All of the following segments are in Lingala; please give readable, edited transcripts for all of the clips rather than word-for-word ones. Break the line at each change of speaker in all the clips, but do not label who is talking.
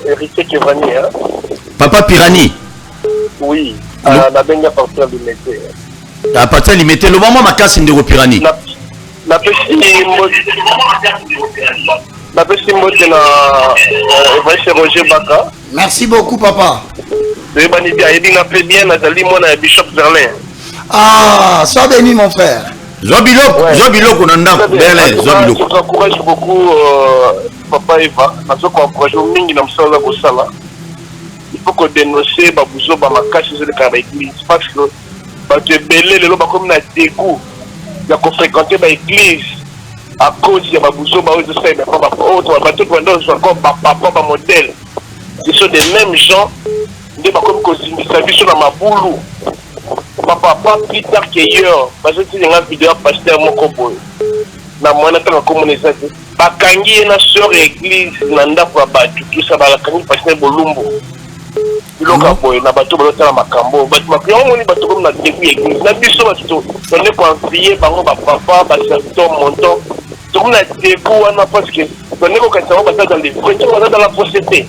héritier Kevani, hein?
Papa Pirani.
Oui, la benga partir du métier.
À partir du métier, le moment ma casse de Pirani.
La petite na Roger Baka.
Merci beaucoup, papa.
Bishop Zerlin.
Ah, sois béni, mon frère.
Zobilo, qu'on a
Je vous encourage beaucoup, papa Eva. Je vous encourage beaucoup. Il faut qu'on dénonce Babouzo Bamakashi sur le carré d'église. Parce que tu es belé, le loba comme un dégoût. Il y a qu'on fréquenter l'église à cause de Babouzo, Babouzo, papa modèle. Ce sont des mêmes gens qui sont comme sur la Maboulou. Papa, pas plus tard qu'ailleurs, parce que si les gens vidéo pasteur Mokoboy, na moana tanga communauté, bakangi na sœur église nanda kwa batu, tout ça balakangi pasteur Bolumbo. Iloka boy na batu balota makambo, batu makiyo moni batu comme na début église, na biso batu, on est confié bango ba papa, ba serviteur montant, tout na début wana parce que on est ko dans les vrais, dans la procédé.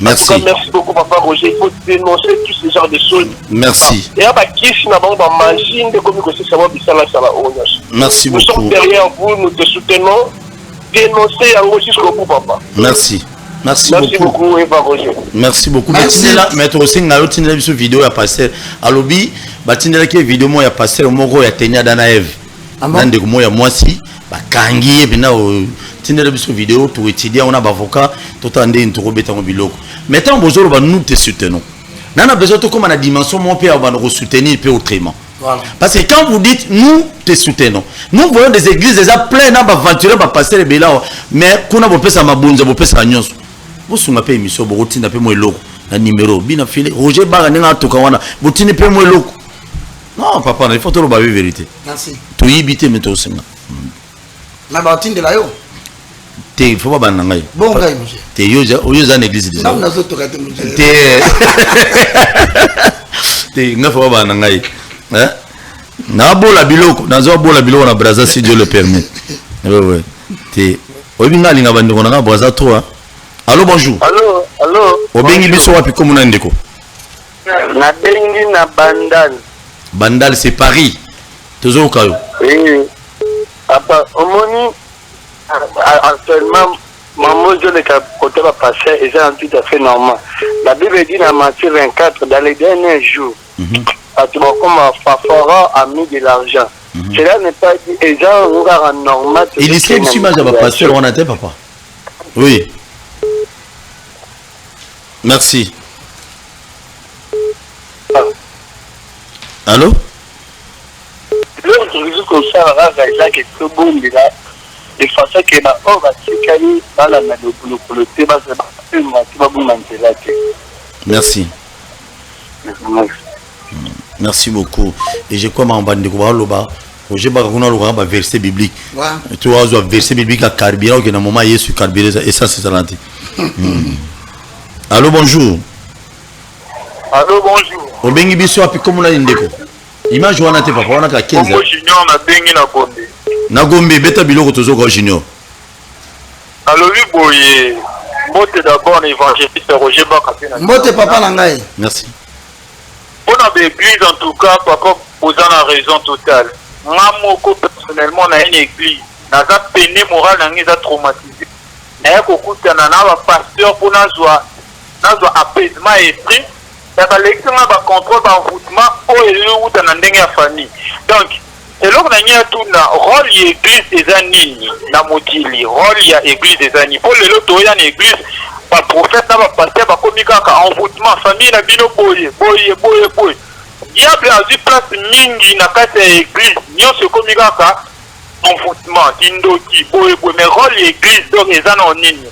Merci.
Merci beaucoup, papa Roger. Il faut dénoncer tous ces genres de choses.
Merci.
Et à Bakis, nous avons machine de communication.
Merci
beaucoup. Nous sommes derrière vous, nous te soutenons. Dénoncer à jusqu'au bout, papa.
Merci. Merci
beaucoup, Eva Roger.
Merci beaucoup. Maître aussi, nous avons une vidéo à passer. À l'objet, nous avons une vidéo à passer. Nous avons une Danaev. Nous avons une si Bakangi, tindela biso vidéo tout étudier on a avocat tout ande intro beta mobiloko maintenant bozolo ba nous te soutenons nana besoin tout comme la dimension mon père va nous soutenir peu autrement voilà. Parce que quand vous dites nous te soutenons nous voyons des églises déjà pleines à aventurer va passer les belao mais kuna bo pesa mabunza bo pesa nyonso bo sunga pe émission bo rotina pe mo eloko na numéro bina filé Roger Baga nga to kawana bo tini pe mo eloko non papa il faut tout la vérité
merci
to yibité mais to singa
na ba tinde la yo
il faut pas banangai
bon gars monsieur
te yoja oyoza na église déjà
non nazo to kate monsieur
te nga faut pas banangai hein na bola biloko nazo bola biloko na Brazza si Dieu le permet ouais te obinga linga bandiko na Brazza toi allô bonjour
allô
obengi biso wapi comme na ndeko
na bengi na
Bandal c'est Paris tozo kayo
oui apa omoni actuellement, maman, je l'ai côté va passer et c'est tout à fait normal. La Bible dit dans Matthieu 24, dans les derniers jours, tu vas comme un Fafara a mis de l'argent. Cela n'est pas dit, et ça, on regarde normal.
Il est ici, ma va passer, on a tes papa. Oui. Merci. Allô?
De façon que na on va tikali bala na le te ba se ba
merci. Merci beaucoup. Et je crois en bande de Koualoba, Roger Baguna le verset biblique. Tu vois un verset biblique à carburant qui na moment est sur carburant et ça c'est talenté. Allô bonjour.
Allô bonjour.
Obengi biso api comme na ndeko. Image wana te papa wana ka 15 ans.
Moi junior na bengi na Gombe.
Na Gombe beta biloko tozoka junior.
Alors oui boye. Mbote d'abord évangéliste Roger Baka.
Mbote papa na ngai.
Merci.
Pour l'église en tout cas papa posant la raison totale. Moi moko personnellement na une église. Naza peine morale na ngiza traumatisé. Na kokutana na ba pasteur pour nazwa apaisement esprit. Ya ba lecture ba contrôle ba envoûtement o elu utana ndenge ya famille. Donc et là, on a rôle de l'église des années, na motili, rôle de l'église des années. Pour le lot, il y a une église, par prophète, par pasteur, par communiquant, envoûtement, famille, na bino boye. Diable a vu place mingi na kati ya église, nyo se communiquant, envoûtement, kindoki, boye, mais rôle de l'église, donc, ils en ont nini.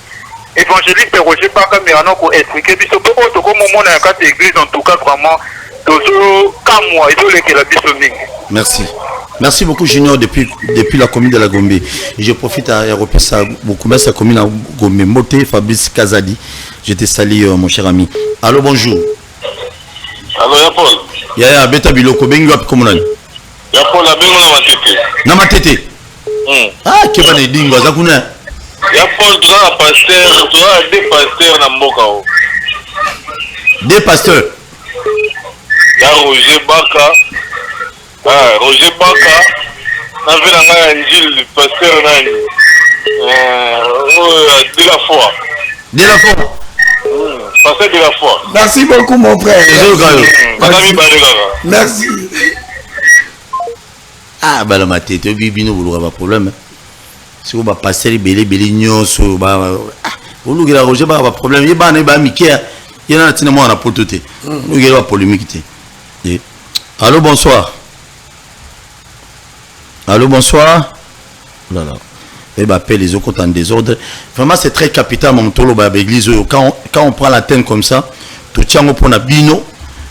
Évangéliste Roger Baka, mais on a expliqué, biso, pour autre, comme on a kati église, en tout cas, vraiment, toujours, comme moi, et tout le que la biso mingi.
Merci. Merci beaucoup Junior depuis la commune de la Gombe. Et je profite à reprendre ça beaucoup mais sa commune à Gombe. Moté Fabrice Kazadi. Je te salue mon cher ami. Allô bonjour.
Allô Yapol.
Ya beta biloko bengi wapi komunani.
Yapol la bengo na matete.
Na matete. Ah keba ne dingo zakuna.
Ya Paul, tu as un pasteur, tu as deux pasteurs dans Mboka.
Deux pasteurs.
Il y a Roger Baka. Roger Baka. On a vu un Gilles, pasteur Nani. De la foi.
De la foi.
Pasteur de la foi.
Merci beaucoup, mon frère. Merci.
Ah, bah la maté, tu as vu, il n'y a pas de problème. Si vous passez les bélés, nyonso, vous avez Roger Baka, pas de problème. Il y a un Mickey, il y a un petit moment à pour tout. Il y a une polémique. Allô, bonsoir. Allô, bonsoir. Voilà. Et bah, les autres en désordre. Vraiment, c'est très capital, mon tolo, l'église. Quand on prend la thème comme ça, tout tient au point bino,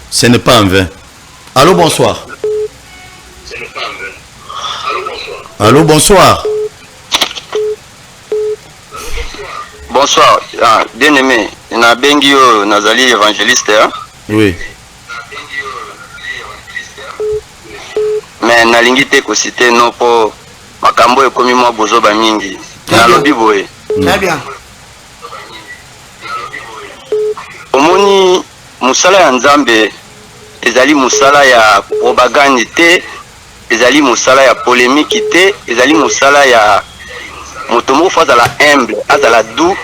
ce n'est pas en vain. Allô, bonsoir. Allô, bonsoir.
Bonsoir. Bien aimé. Il y a Bengio Nazali évangéliste.
Oui.
Mais nalingi te ko cité non po makambo e komi mo bozo ba mingi. Na lobi boye.
Très bien.
Omoni musala ya Nzambe ezali musala ya propagande te, ezali musala ya polémique te, ezali musala ya motomo faut la humble, azala doux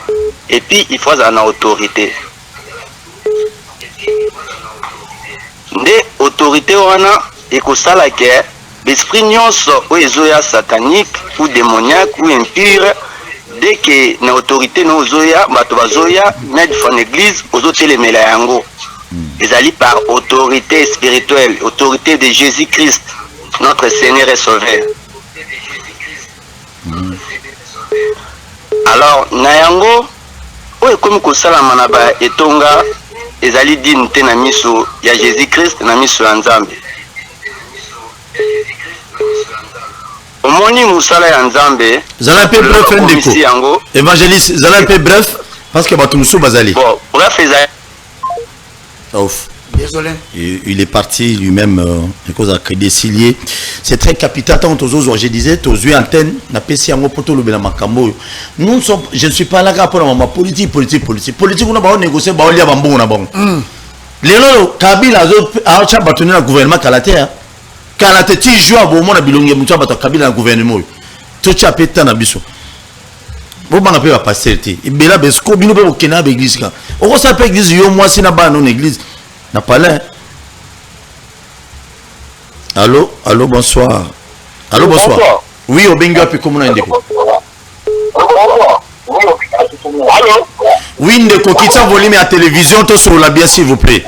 et puis il faut la autorité. Nde autorité wana ekosala ke l'esprit nyonso o ezoya satanique ou démoniaque ou impure dès que na autorité no ozoya bato bazoya na devant l'église ozotelemela yango ezali par autorité spirituelle, autorité de Jésus-Christ notre Seigneur et Sauveur. Alors na yango o ekomi kosalama na ba etonga ezali dine te na miso ya Jésus-Christ na miso ya Nzambe. Omoni musala ya Nzambe
Zala un peu bref un déco. Évangéliste, zala un peu bref parce que Batumsou Bazali.
Bon, bref,
Ouf.
Désolé.
Il est parti lui-même à cause de crédit cilié. C'est très capital tant aux autres. Je disais, aux yeux antennes, na PC en poto le bela makambo. Nous sommes, je ne suis pas là pour ma politique. Politique, on a pas négocié, bah on y a bambou on a bon. Les lots, Kabila a cha bâtonné le gouvernement Kalatea. Kalate ti joue à moment na bilongi mucha bato Kabila le gouvernement. Tout cha pété na biso. Bon bana pe va passer té. Ibela besko bino pe okena be église ka. O ça peut église yo moi si na ba non église. Na pas là. Allô, allô, bonsoir. Allô, bonsoir. Oui, au bingo puis comment on indique.
Allô?
Oui, ndeko quitte volume à télévision tout sur la bien s'il vous plaît.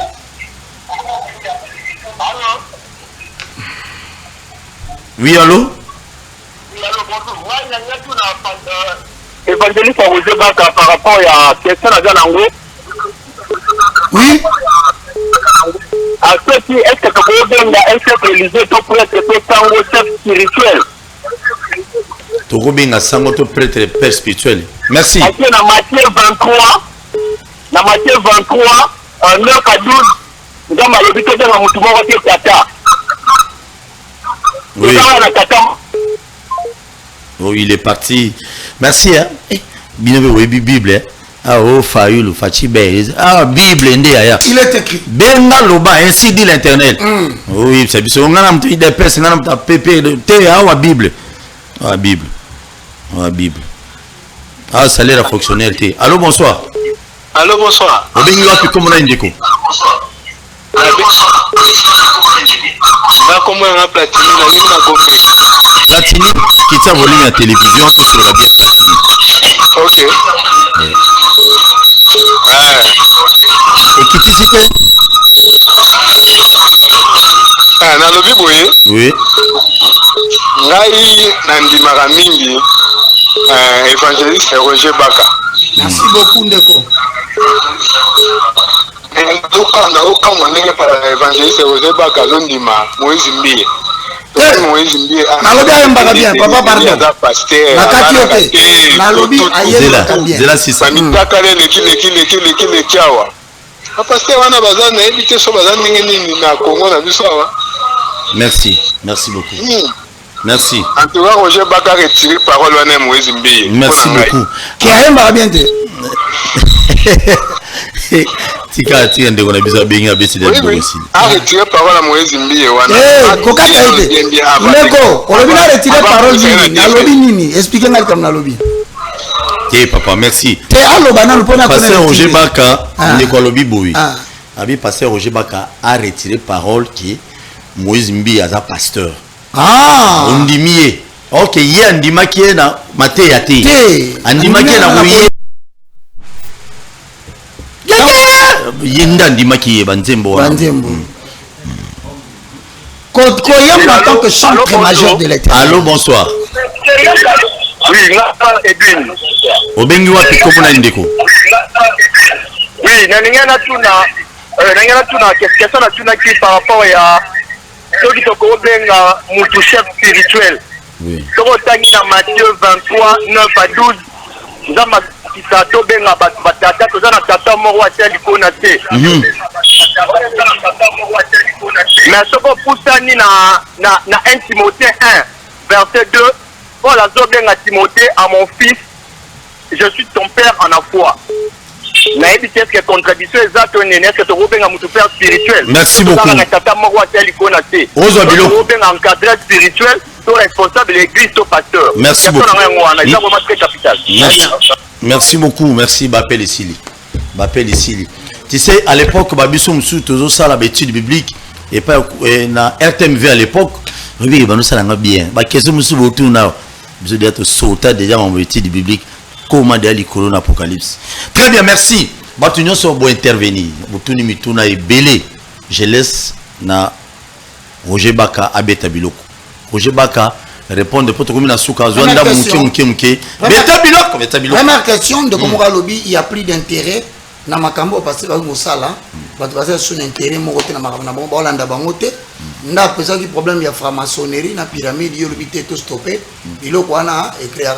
Oui, allô?
Évangéliste Roger Baka par rapport à question à Ganango.
Oui.
À ce qui est-ce que vous avez un chef religieux tout prêtre tout tango chef spirituel?
Tout robin sango tout prêtre père spirituel. Merci.
Parce que dans Matthieu 23, 9 à 12, nous avons l'habitude de la moutouma au Tata.
Oui. Oh, il est parti. Merci. Hein? Bien oui, Bible. Hein? Ah, oh, Fayoul, Fachibe. Ah, Bible, Ndéaya.
Il est écrit.
Benga Loba, ainsi dit l'Internet. Oui, c'est ça. On a un petit des personnes, on a un pépé de thé, ah, Bible. Ah, Bible. Ah, Bible. Ah, ça a l'air à fonctionner. Allô, bonsoir.
Allô, bonsoir.
Au bingo, puis comment on a une déco?
Là, comment on a Platini, on a mis ma gauche.
Platini, qui tient volume à télévision, tout sur la bien Platini.
Ok.
Et qui t'y cite?
Ah, dans le Bible,
oui.
Ngai Nandimara Mingi, évangéliste Roger Baka.
Merci beaucoup, Ndeko.
Na aucun moment par l'évangéliste Roger Baka, Londima, Moïse Mbié. Moïse Mbié.
Nalobi ayembaka bien, papa pardon. Nakati yote. Nalobi ayembaka bien.
Zela sisa.
Bamitaka le kiawa. Pasteur wana bazana ebite so bazana nini na Congo na biso wa.
Merci, merci beaucoup. Merci.
En tout cas, Roger Baka retiré parole à Moïse Mbi.
Merci beaucoup.
Qui a un bien de.
Tika ndeko na biso bengi abesi de aussi.
A retiré parole à Moïse Mbi wana.
Koka taite. Ndeko, on a retiré parole na lobby nini? Expliquez-moi comme na lobby.
Papa, merci.
Te allo banal pona
connaître. Pasteur Roger Baka ndeko lobby boui. Abi pasteur Roger Baka a retiré parole qui Moïse Mbi aza pasteur. Ondimiye. OK, ye andimaki na mate yate. Andimaki na kuye. Yenda ndimaki banzembo wana. Banzembo.
Koyem en tant que chantre majeur de l'Éternel.
Allô, bonsoir.
Oui, Edwin.
Obengi wapi komona ndeko?
Oui, nangana tuna question na tuna qui par rapport à ceux qui ont benga mutu chef spirituel.
Oui.
Toko tangi na Matthieu 23 9 à 12. Nzamba kisato benga batata tozana tata moko atia likona te. Mais soko pusani na 1 Timothée 1 verset 2. Paul a dit à Timothée, à mon fils, je suis ton père en la foi. Est-ce que contradiction exacte est-ce que tu as un père spirituel?
Merci beaucoup.
Encadré spirituel, responsable de l'église, pasteur.
Merci beaucoup. Merci beaucoup. Merci, Bapel Essili. Bapel Essili. Tu sais, à l'époque, Babiso Moussou, toujours ça, l'habitude biblique, et pas na RTMV à l'époque, oui, nous ça bien. Bah, qu'est-ce que Moussou autour now? Vous devez être sauté déjà en étude biblique. Comment déjà l'icône Apocalypse. Très bien, merci. Batunion sont bon intervenir. Boutuni mituna est belé. Je laisse na Roger Baka abeta biloko. Roger Baka répondre pour tout na souka zwanda mke. Beta biloko, beta biloko.
Première question de Komora Lobby, il y a plus d'intérêt na makambo parce que ba mosala, ba basé sur intérêt mo côté na makambo na bon Hollande bangote. Nda pesa ki problème ya franc-maçonnerie na pyramide yo lobité tout stoppé. Biloko wana créer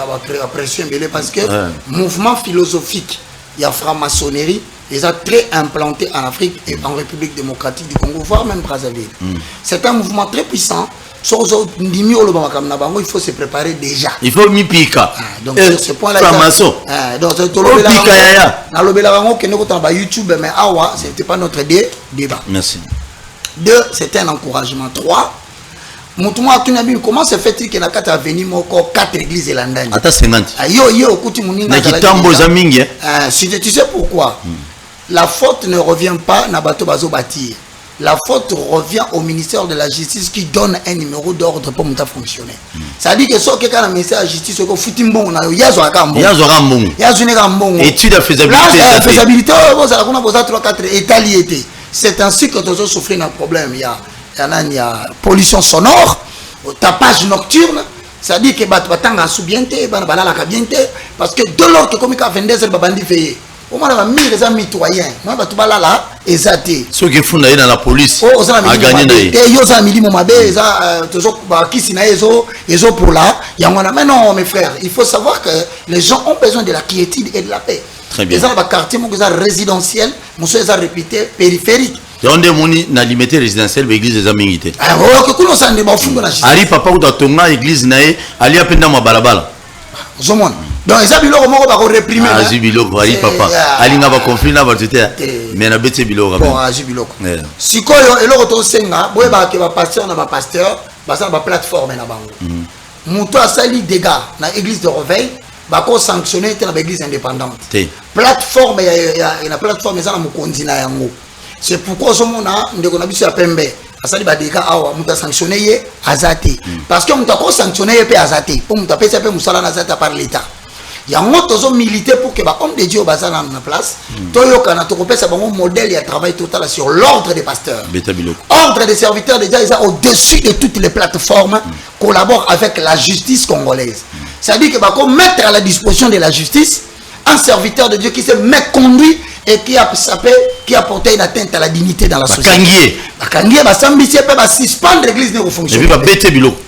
pression belé parce que mouvement philosophique il y a franc-maçonnerie, ils sont très implantés en Afrique et en République démocratique du Congo, voire même Brazzaville. C'est un mouvement très puissant. Il faut se préparer déjà.
Il faut m'y piquer.
Donc, sur ce point-là, donc, YouTube, mais ce n'était pas notre débat.
Merci.
2, c'était un encouragement. 3, comment se fait-il qu'il y a 4 avenues, 4 églises et l'Andagne?
Attends, 50.
Tu sais pourquoi? La faute ne revient pas à Bato Bazo bâtir. La faute revient au ministère de la Justice qui donne un numéro d'ordre pour monter fonctionner. Ça dit que si quelqu'un a un ministère de la Justice, il y a
étude de faisabilité.
C'est ainsi que nous souffrons d'un problème. Il y a pollution sonore, tapage nocturne. Ça dit que parce que de l'ordre que comme il y a 22 heures, au moins, les amis citoyens, moi, je suis là, exacté.
Ceux qui font dans la police, a gagné.
Mais non, mes frères, il faut savoir que les gens ont besoin de la quiétude et de la paix.
Très bien.
Les gens dans quartier, résidentiel, ils sont réputés périphériques.
On demande na limité résidentiel l'église des amis.
Ali
papa ou dans l'église nae, ali apenda ma balabala.
Donc ils ont biloko moko ba réprimer.
Ah biloko ali papa. Ali nga ba conflit na ba tuté. Mais na bete biloko.
Bon aji biloko. Sikoyo eloko to senga, boye ba ke ba pasteur na ba pasteur, ba sa ba plateforme na bango. Muto asali dégâts na église de réveil, ba ko sanctionner te na ba église indépendante. Plateforme ya na plateforme za na mukonzi na yango. C'est pourquoi ce monde a ndeko na biso ya pembe. Asali ba dégâts awa muta sanctionner ye azate. Parce que muta ko sanctionner ye pe azate. Pour muta pesa pe musala na azate par l'état. Il y a un autre milité pour que les hommes de Dieu soient en place. Toyoka tokopesa bango modèle et travail total sur l'ordre des pasteurs. Ordre des serviteurs de Dieu, ils sont au-dessus de toutes les plateformes, collaborent avec la justice congolaise. C'est-à-dire que mettre à la disposition de la justice un serviteur de Dieu qui s'est méconduit et qui a porté une atteinte à la dignité dans la société. Suspendre l'église ne fonctionne pas.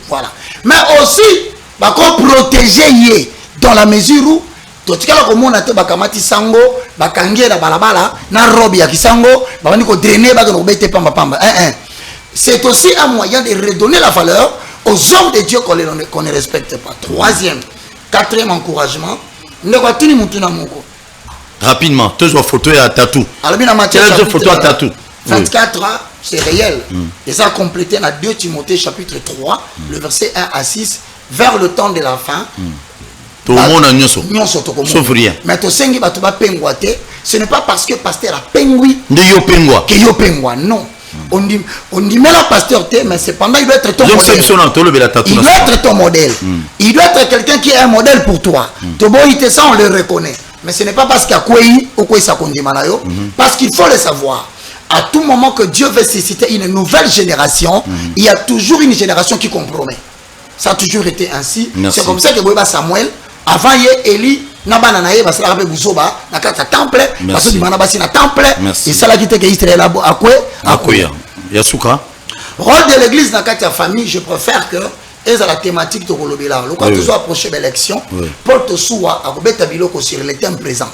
Voilà. Mais aussi, protéger dans la mesure où totikala komona te bakamati sango bakangie na balabala na robe ya kisango babandi ko drainer ba ko bete pamba pamba c'est aussi un moyen de redonner la valeur aux hommes de Dieu qu'on ne respecte pas. Troisième, quatrième encouragement.
Rapidement, toujours photo à tatou.
Alors, bien,
quelle photo à tatou?
24 ans, c'est réel. Et ça a complété dans 2 Timothée chapitre 3, le verset 1 à 6, vers le temps de la fin.
Tout le monde a nyoso. Sauf rien.
Mais to sengi batuba pengwate, ce n'est pas parce que pasteur a pengui
que
yo pengwa, non. On dit mais la pasteur t'es, mais cependant il doit être ton modèle. Il doit être ton modèle. Il doit être quelqu'un qui est un modèle pour toi. Toboïté ça on le reconnaît. Mais ce n'est pas parce qu'il y a quoi ou quoi ça condimana yo, parce qu'il faut le savoir. À tout moment que Dieu veut susciter une nouvelle génération, il y a toujours une génération qui compromet. Ça a toujours été ainsi. C'est comme ça que Samuel, avant Élie, Nabana naye basala kape buzoba nakata temple parce que dimana basi na temple et ça là qui était que Israël akwe
Yasuka.
Rôle de l'église dans la famille, je préfère que et la thématique de Kolobela. Quand tu sois approché de l'élection, porte soua à Robert Biloko sur le thème présent.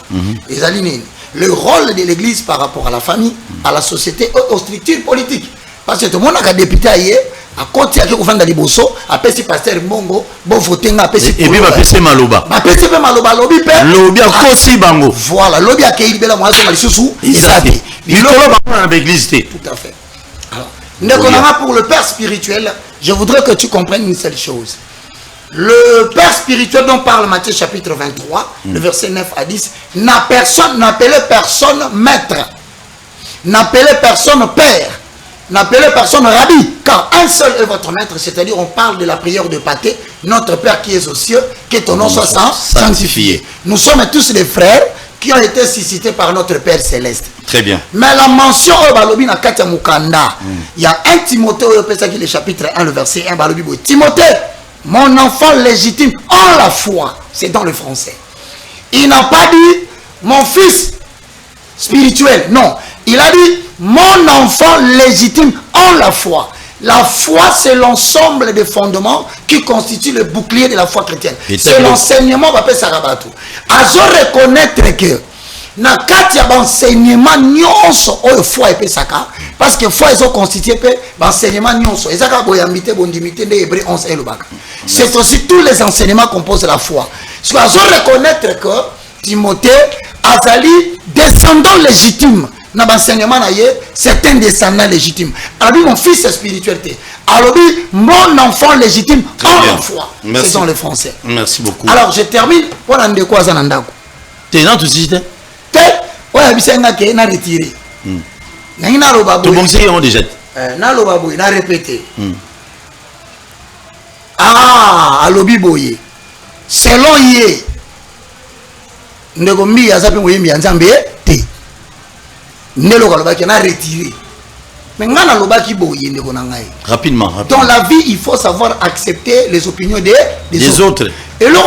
Le rôle de l'église par rapport à la famille, à la société, aux structures politiques. Parce que tout le monde a député ailleurs. À côté de la Liboso, à Pessi Pasteur Mongo, bon voter à Pessi.
Et puis, Pessi Maloba.
Pessi Maloba, lobby père.
Lobby a Kosi Bango.
Voilà, lobby a Kéli Bela Moazo Malissousou.
Exactement. Il a l'église.
Tout à fait. Alors, pour le père spirituel, je voudrais que tu comprennes une seule chose. Le père spirituel dont parle Matthieu chapitre 23, le verset 9 à 10, n'appelez personne maître, n'appelez personne père. N'appelez personne rabbi, car un seul est votre maître, c'est-à-dire on parle de la prière de Pâté, notre Père qui est aux cieux, que ton nom soit sanctifié. Nous sommes tous des frères qui ont été suscités par notre Père céleste.
Très bien.
Mais la mention au Balobi na Katia Mukanda, il y a un Timothée, le chapitre 1, le verset 1, Balobi, Timothée, mon enfant légitime en la foi, c'est dans le français. Il n'a pas dit mon fils spirituel, non. Il a dit mon enfant légitime en la foi. La foi, c'est l'ensemble des fondements qui constituent le bouclier de la foi chrétienne. C'est l'enseignement va faire Sarabatu. Azo reconnaître que na kati ya enseignement nyonso oyo foi epé saka parce que foi ils ont constitué enseignement nyonso ezaka boyambité bondimité de Hébreux 11 et le bac. C'est aussi tous les enseignements composent la foi. Parce que azo reconnaître que Timothée azali descendant légitime. C'est un descendant légitime. Alors, mon fils spiritualité. Alors, mon enfant légitime en la foi. C'est dans le français.
Merci beaucoup.
Alors, je termine. Voilà de quoi ça n'a
t'es dans tout système.
Ouais, il n'a retiré.
Tout bon, c'est on déjà.
Il a répété. Ah, alobi boye. Selon Yé, Ndegombi a zappé Moyembi Anzambe.
Rapidement.
Dans la vie, il faut savoir accepter les opinions des autres. Et là,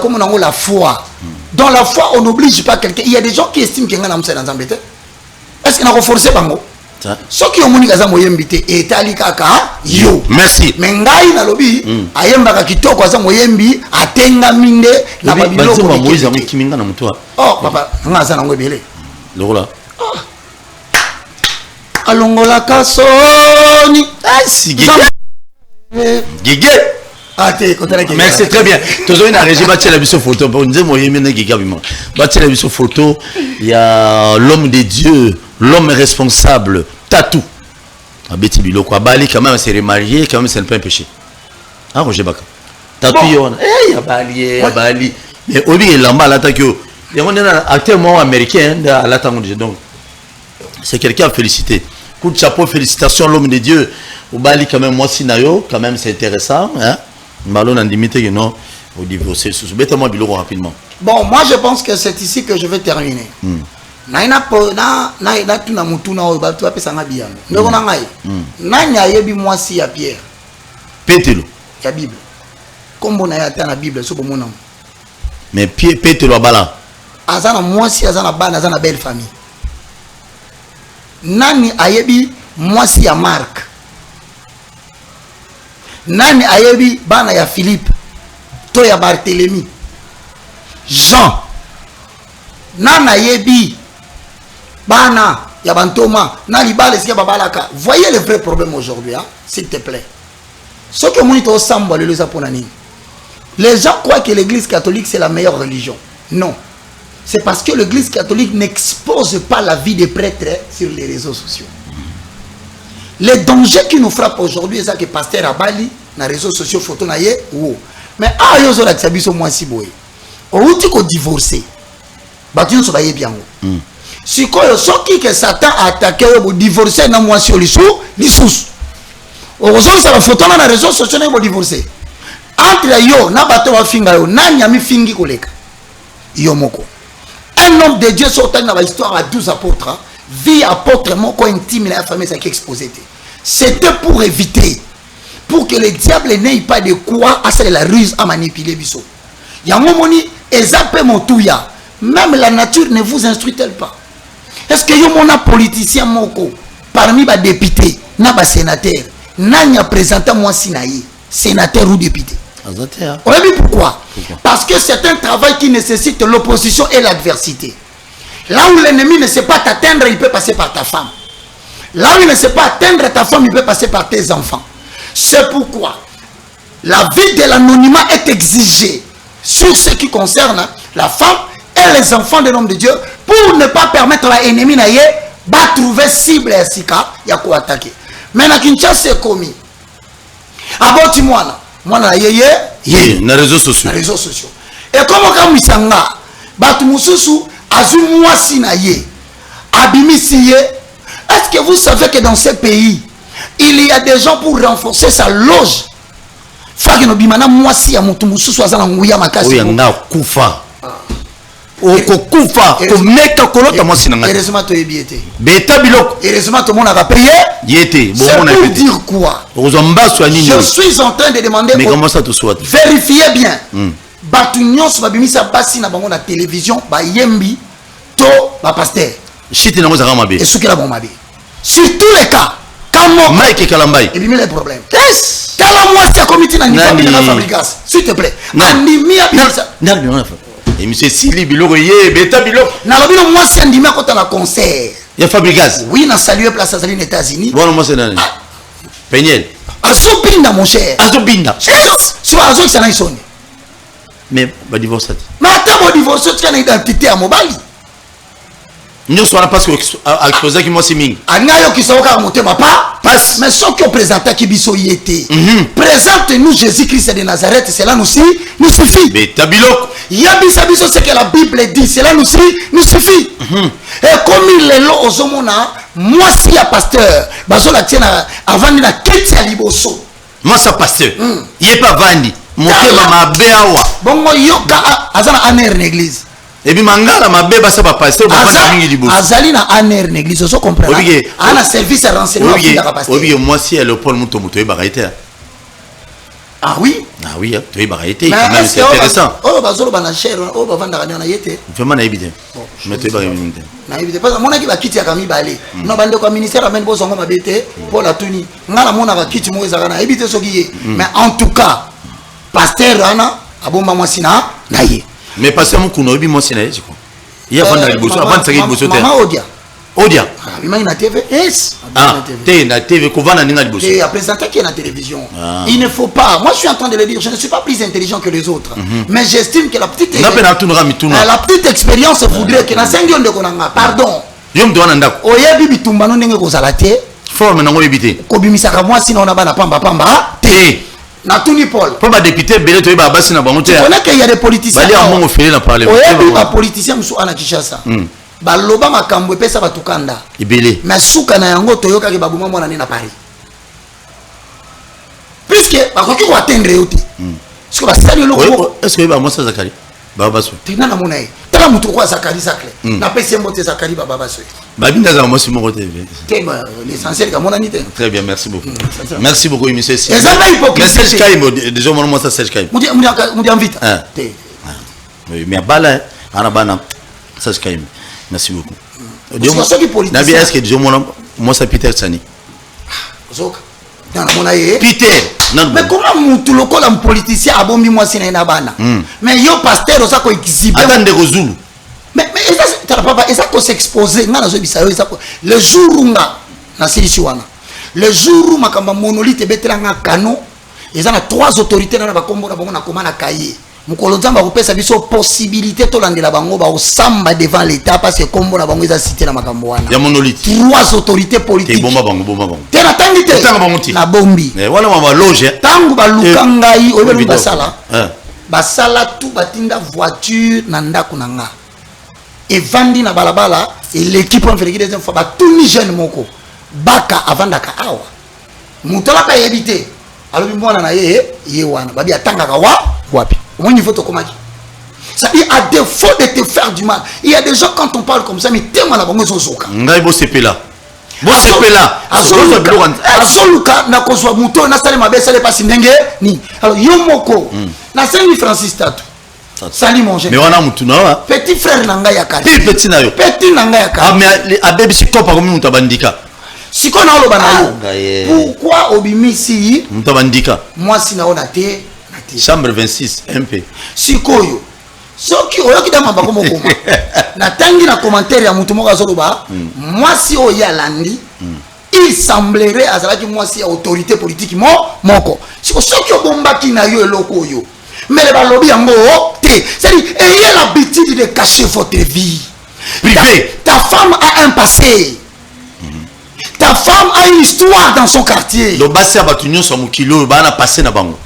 on la foi. Dans la foi, on n'oblige pas quelqu'un. Il y a des gens qui estiment qu'il y a un dans un bête. Est-ce qu'on a renforcé Bango? Ceux qui ont moni gaza moyembité et talikaka yo.
Merci.
Mais ngai na lobi ayemba kitoko aza moyembi atenga minde na babilo ko
Moïse amu kiminga na mutwa.
Oh papa, ngaza na ngobele.
Lokola.
Alongola kasoni.
Gégé. Merci, très bien. Toujours une régie, bâti la vision photo. On disait, moi, bâti la vision photo. Il y a l'homme de Dieu, l'homme responsable, Tatou. À Betty Biloko, à Bali, quand même, c'est remarié, quand même, c'est pas un péché. Ah, Roger Baka. Tatou, il y a Bali, à Bali. Mais Obi est là-bas, l'attaque. Il y a un acteur américain à l'attaque. Donc, c'est quelqu'un à féliciter. Coup de chapeau, félicitations, l'homme de Dieu. Au Bali, quand même, moi, Sinayo, quand même, c'est intéressant. Hein? Malon en limité que non, au divorcé. Mettez-moi Biloko rapidement.
Bon, moi, je pense que c'est ici que je vais terminer. Naina tuna mutuna o ba tu apesa ngabiano. Ndoko na ngai. Nanya yebi mwasi ya Pierre.
Pételo.
Ya Bible. Kombo na ya ta na Bible so bomona.
Mais Pételo abala.
Azana mwasi azana bana azana belle famille. Nani ayebi mwasi ya Marc. Nani ayebi bana ya Philippe. To ya Barthélemy. Jean. Nani ayebi bana ya Bantoma. Nani bale siya babalaka. Voyez le vrai problème aujourd'hui, hein, s'il te plaît. Ce que mon ito samba le za ponani. Les gens croient que l'église catholique c'est la meilleure religion. Non. C'est parce que l'église catholique n'expose pas la vie des prêtres sur les réseaux sociaux. Les dangers qui nous frappent aujourd'hui, c'est que pasteur Abali, dans les réseaux sociaux, photo naie, ou. Mais ah, yo zo la tsabiso moi si boy. Ou tu ko divorcer. Batu so baye bien. Si quoi soki que Satan a attaqué au divorcer na moi sur les sous. Heureusement ça la photo dans les réseaux sociaux na divorcer. Entre yo na bato wa finga yo na nyami fingi koleka. Yo moko. Un homme de Dieu sortant dans l'histoire à 12 apôtres, vie apôtre moko intime la famille ça qui exposé. C'était pour éviter pour que le diable n'ait pas de quoi à faire la ruse à manipuler biso. Yango moni ezape motuya. Même la nature ne vous instruit-elle pas? Est-ce que yo mona politicien moko parmi les députés, na ba sénateur, n'a présenté moi sinaï, sénateur ou député? On a vu pourquoi? Parce que c'est un travail qui nécessite l'opposition et l'adversité. Là où l'ennemi ne sait pas t'atteindre, il peut passer par ta femme. Là où il ne sait pas atteindre ta femme, il peut passer par tes enfants. C'est pourquoi la vie de l'anonymat est exigée sur ce qui concerne la femme et les enfants de l'homme de Dieu pour ne pas permettre à l'ennemi de trouver cible et sika ya ko attaquer. Mais na Kinshasa c'est commis. Aboti mwana yeye
na réseaux sociaux.
Na réseaux sociaux. Et comment ka misanga batu mususu azu mwasi na ye abimisi ye. Est-ce que vous savez que dans ce pays il y a des gens pour renforcer sa loge? Faki no bimana mwasi ya mutu mususu azana nguya makasi.
Oya nga kufa. Okokufa komeka kolota mwasi na nga.
Heureusement to ebiete.
Beta biloko.
Heureusement tout le monde a payé.
Yete, bon
c'est
on a
pour
fait.
dire quoi?
Je
suis en train de demander.
Mais comment ça te soit?
Vérifiez bien. Batu nyonso babimisa basi na bango na télévision ba yembi to ba pasteur.
Chiti na mozaka mabe.
Et ce qui la bon mabe. Sur tous les cas.
Mike Kalambai.
Et bien les problèmes. Yes. Kala moi c'est comité na niveau de la fabrication. S'il te plaît. Andimi a bien ça.
Et monsieur Sili biloko ye beta biloko.
Na lobino moi c'est andimi akota na concert.
Ya Fabrigas.
Oui, na salué place à Saline États-Unis.
Bon moi c'est nani. Peniel.
Azobinda mon cher.
Azobinda.
Si azo ça na isoni.
Mais ba divorce.
Mais attends divorce tu as une identité à Mobali.
Nous sommes parce que à cause qui moi c'est ming.
Anayo qui sont ka monter ma pas passe mais ceux qui ont présenté qui biso yété. Présente-nous Jésus-Christ de Nazareth, cela nous suffit.
Mais tabilok.
Yabisa biso c'est que la Bible dit, cela nous suffit. Et comme il est là aux homona, moi si ya pasteur, bazo la tiena avant na kiti ya liboso.
Moi ça pasteur. Il est pas vandi. Mon père m'a béawa.
Bon moi yoka azana aner l'église.
Et puis mangala mabe basa ba pasteur ba pas mingi liboso.
Azali na aner l'église, so comprendre. Ana service à renseignement
de la pasteur. Oui, moi si le Paul Muto Muto baraité.
Ah oui?
Ah oui, tu es baraité, c'est intéressant.
Oh bazolo bana cher, oh ba vanda na yete.
Vraiment na ebité. Mais tu es baraité.
Na ebité parce que mon aki ba kiti ya kami balé. No bande ko ministère amène bo songo mabete pour la tuni. Ngala mona ba kiti mo ezaka na ebité soki. Mais en tout cas pasteur ana abomba mwasina na ye.
Mais pasteur mon kuno bi mwasina ye quoi. Il y a vanda liboso avant ça liboso te.
Maman Odia.
Odia.
Ah, il m'a na TV. Yes.
Ah, t'es na TV ko vanda ninga liboso.
Et à présenter qui est na télévision. Il ne faut pas. Moi je suis en train de le dire, je ne suis pas plus intelligent que les autres. Mais j'estime que la petite expérience voudrait que na 5 ans de konanga. Pardon.
Yom do nanda ko.
Oyebi bitumba no ndenge ko salate.
Forme nango ebité.
Ko bimisaka moi sinon on a bana pamba.
Té.
Na tuni Paul.
Pour ba député belé to ba basi na bango té.
On a qu'il y a des politiciens.
Bali a mongo félé na parler.
Oyebi ba politicien musu ana Kinshasa. Baloba makambo epesa batukanda.
Ibélé.
Mais suka na yango toyoka ke babuma mwana ni na Paris. Puisque bakoki ko atteindre yote. Est-ce que basali loko
est-ce que ba moi ça Zakari? Baba baso.
Tina na monae. Tala mutu ko Zakari Zakle. Na pese mbote Zakari baba baso.
Babinda za moi mon côté.
L'essentiel ka mona nité.
Très bien, merci beaucoup. Merci beaucoup monsieur.
Et ça va hypocrisie.
Mais Serge Kaimo déjà moi ça Serge Kaimo.
Mudi invite.
Oui, mais bala ana bana Serge Kaimo. Merci beaucoup.
Nabi
est-ce que déjà moi ça Peter Tsani.
Zoka. Dans mon aïe.
Peter.
Mais comment mutu lokola un politicien abombi moi sina ina bana. Mais yo pasteur osa ko exhiber.
Attendez Rozulu.
Mais ça t'as pas ça ko s'exposer ngana zo bisayo ça le jour nga na silisi wana. Le jour où makamba monolithe betelanga kano Ils ont 3 autorités dans la combo na bango na koma na kaye. Mukolo nzamba kopesa biso possibilité to landela bango ba osamba devant l'état parce que combo na bango eza cité na makambo wana.
Ya monolithe.
3 autorités politiques.
Bomba bango.
Tena tangi te. Na bombi.
Voilà ma loge.
Tangu ba lukangai oyebeli basala. Basala tout batinda voiture na ndako na nga. Et vandi na balabala et l'équipe en fait deuxième fois ba tout ni jeune moko. Baka avandaka awa. Mutola ka yebite. Alors mwana na ye wana babi atanga ka wapi. Moi, il faut te commander. C'est-à-dire, à défaut de te faire du mal, il y a des gens, quand on parle comme ça, mais tellement la banque sont soka.
Ngai bo sepela. Bo sepela.
Azoluka, na kozwa muto, na sale mabe, sale pasi ndenge, ni. Alors, yomoko, na sali Francis Tatu. Sali mon jeune.
Mais on a mutu na.
Petit frère nanga ya kati.
Petit na yo.
Petit nanga ya kati.
Ah, mais à bébé, si top, comme mutu bandika.
Si qu'on a le banayo. Pourquoi obimisi?
Mutu bandika.
Moi, si na on a te.
Chambre 26 MP.
Sikoyo soki oyoki dama bakomo koma na tangi na commentaire ya mutu moko azoloba moi si oya landi il semblerait azalaki moi si autorité politique moko soki obombaki na yo eloko yo mais le balobi yango te c'est-à-dire ayez l'habitude de cacher votre vie privée. Ta femme a un passé. Ta femme a une histoire dans son quartier.
Le basi abatunyo so mukilo ba na passé na bango.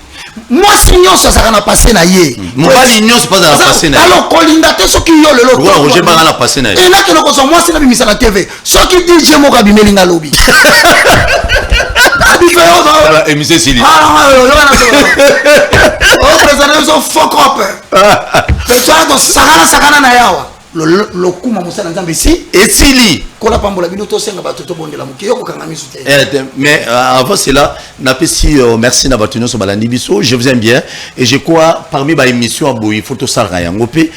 Moi sinon ça na passé na ye.
Moi l'union c'est pas dans la passé na.
Alors kolinda te soki yo lelo.
Pourquoi Roger ba na passé na.
Et na ke loko so moi c'est na bimisa na TV. Soki DJ mo ka bimelinga lobi. Abi fe yo
ça. Émission Sili.
Ah yo na so. Oh président so fuck up. C'est ça donc sakana na yawa. Le coup m'a moussé dans Zambie ici
et Sili
kola pambola bino to senga ba toto bondela mukiyo ko kanga misu te.
Mais avant cela n'a pas si merci na batuno so balandi biso je vous aime bien et je crois parmi ba émission à boy photo salra yango pe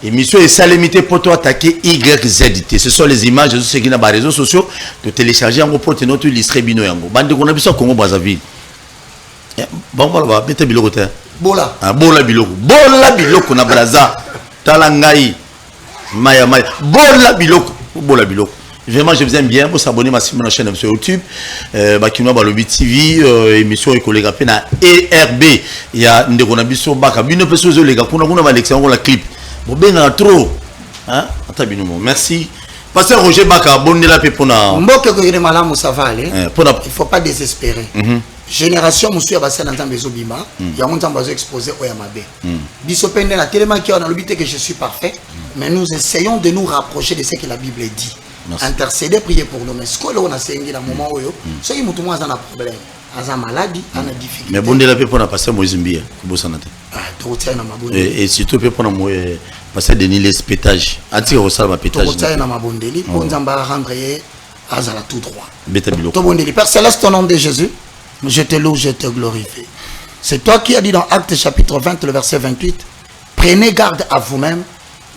émission et ça limité pour toi attaquer YZT ce sont les images de ceux qui na ba réseaux sociaux de télécharger en pour notre illustré bino yango bande ko na biso Congo Brazzaville bon voilà bete biloko te
bola
bola biloko na Brazza talangai Maya bola biloko vraiment je vous aime bien vous abonner massivement à la chaîne sur YouTube bakino balobi TV émission écologique na ERB il y a ndeko na biso baka bino peso zo lega kuna ba l'exemple la clip bon ben trop hein ata bino merci pasteur Roger Baka bonne la pe pona
mboke ko yene malamu ça va aller
il
faut pas désespérer génération musu ya basana nzambe ezobima yango nzambe azo exposer oyamabe biso pende na tellement qui on a l'obité que je suis parfait mais nous essayons de nous rapprocher de ce que la Bible dit. Intercéder, prier pour nous mais ce qu'on a sengi dans moment où ce qui mutu moi a un problème a maladie a une difficulté
mais bonne la pe pona passer Moïse Mbia kubosana te et surtout pe pona mo passer Denis les pétage anti au salma pétage
to na mabondeli pour nzamba rendre azala tout droit
beta biloko
to bondeli Père céleste au nom de Jésus je te loue, je te glorifie. C'est toi qui as dit dans Actes chapitre 20, le verset 28, prenez garde à vous-même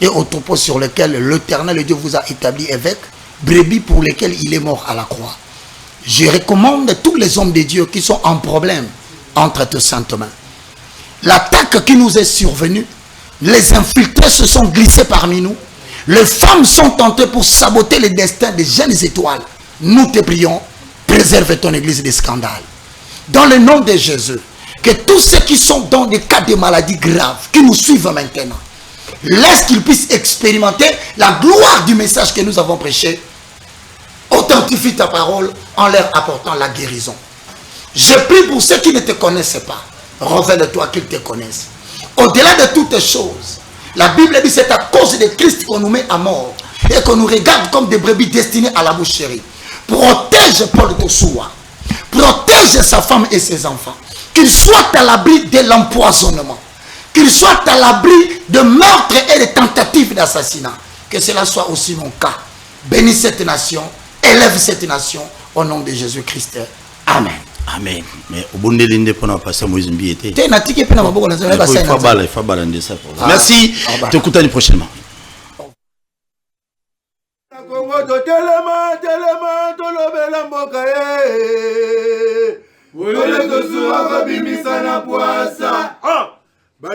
et au troupeau sur lequel l'Éternel Dieu vous a établi évêque, brebis pour lesquels il est mort à la croix. Je recommande tous les hommes de Dieu qui sont en problème entre tes saintes mains. L'attaque qui nous est survenue, les infiltrés se sont glissés parmi nous. Les femmes sont tentées pour saboter le destin des jeunes étoiles. Nous te prions, préserve ton église des scandales. Dans le nom de Jésus, que tous ceux qui sont dans des cas de maladies graves, qui nous suivent maintenant, laisse qu'ils puissent expérimenter la gloire du message que nous avons prêché. Authentifie ta parole en leur apportant la guérison. Je prie pour ceux qui ne te connaissent pas. Révèle-toi qu'ils te connaissent. Au-delà de toutes choses, la Bible dit c'est à cause de Christ qu'on nous met à mort et qu'on nous regarde comme des brebis destinées à la boucherie. Protège Paul Tosoua. Protège sa femme et ses enfants. Qu'ils soient à l'abri de l'empoisonnement. Qu'ils soient à l'abri de meurtres et de tentatives d'assassinat. Que cela soit aussi mon cas. Bénis cette nation. Élève cette nation. Au nom de Jésus-Christ. Amen.
Amen. Mais au bon délai pour nous passer Moïse Mbiété. Merci. Te écoutons prochainement.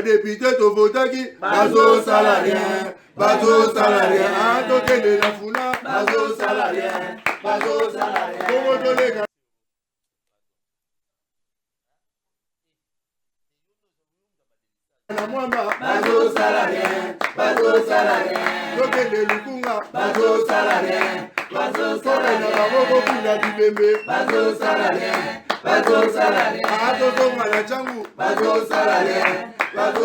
Député to votaki bazo salarien to kende la funa bazo salarien sala na bango kuna libembe bazo sala rien, bazo sala rien, ato zonga na changu bazo sala rien.